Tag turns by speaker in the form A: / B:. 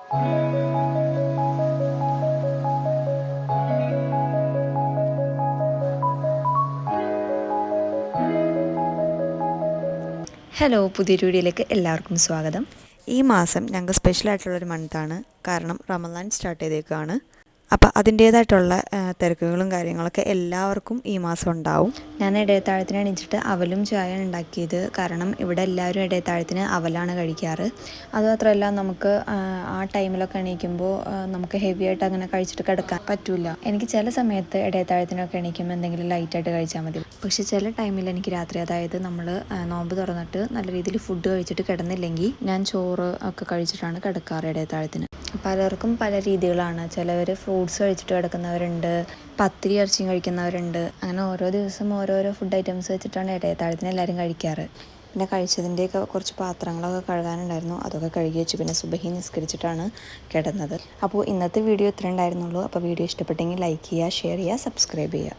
A: Hello, പുതിയൊരു വീഡിയോയിലേക്ക് എല്ലാവർക്കും സ്വാഗതം.
B: ഈ മാസം ഞങ്ങൾക്ക് സ്പെഷ്യലായിട്ടുള്ളൊരു മന്താണ്. കാരണം റമദാൻ സ്റ്റാർട്ട് ചെയ്തേക്കുകയാണ്. അപ്പോൾ അതിൻ്റേതായിട്ടുള്ള തിരക്കുകളും കാര്യങ്ങളൊക്കെ എല്ലാവർക്കും ഈ മാസം ഉണ്ടാവും.
A: ഞാൻ ഇടയത്താഴത്തിന് എണീച്ചിട്ട് അവലും ചായയാണ് ഉണ്ടാക്കിയത്. കാരണം ഇവിടെ എല്ലാവരും ഇടയത്താഴത്തിന് അവലാണ് കഴിക്കാറ്. അതുമാത്രമല്ല, നമുക്ക് ആ ടൈമിലൊക്കെ എണീക്കുമ്പോൾ നമുക്ക് ഹെവി ആയിട്ട് അങ്ങനെ കഴിച്ചിട്ട് കിടക്കാൻ പറ്റില്ല. എനിക്ക് ചില സമയത്ത് ഇടയത്താഴത്തിനൊക്കെ എണീക്കുമ്പോൾ എന്തെങ്കിലും ലൈറ്റായിട്ട് കഴിച്ചാൽ മതി. പക്ഷേ ചില ടൈമിൽ എനിക്ക് രാത്രി, അതായത് നമ്മൾ നോമ്പ് തുറന്നിട്ട് നല്ല രീതിയിൽ ഫുഡ് കഴിച്ചിട്ട് കിടന്നില്ലെങ്കിൽ ഞാൻ ചോറ് ഒക്കെ കഴിച്ചിട്ടാണ് കിടക്കാറ് ഇടയത്താഴത്തിന്. പലർക്കും പല രീതികളാണ്. ചിലവർ ഫ്രൂട്ട്സ് കഴിച്ചിട്ട് കിടക്കുന്നവരുണ്ട്, പത്തിരി ഇറച്ചിയും കഴിക്കുന്നവരുണ്ട്. അങ്ങനെ ഓരോ ദിവസം ഓരോരോ ഫുഡ് ഐറ്റംസ് വെച്ചിട്ടാണ് ഇടയത്താഴത്തിന് എല്ലാവരും കഴിക്കാറ്. പിന്നെ കഴിച്ചതിൻ്റെയൊക്കെ കുറച്ച് പാത്രങ്ങളൊക്കെ കഴുകാനുണ്ടായിരുന്നു, അതൊക്കെ കഴുകി വെച്ചു. പിന്നെ സുബഹി നിസ്കരിച്ചിട്ടാണ് കിടന്നത്. അപ്പോൾ ഇന്നത്തെ വീഡിയോ ഇത്രേ ഉണ്ടായിരുന്നുള്ളൂ. അപ്പോൾ വീഡിയോ ഇഷ്ടപ്പെട്ടെങ്കിൽ ലൈക്ക് ചെയ്യുക, ഷെയർ ചെയ്യുക, സബ്സ്ക്രൈബ് ചെയ്യുക.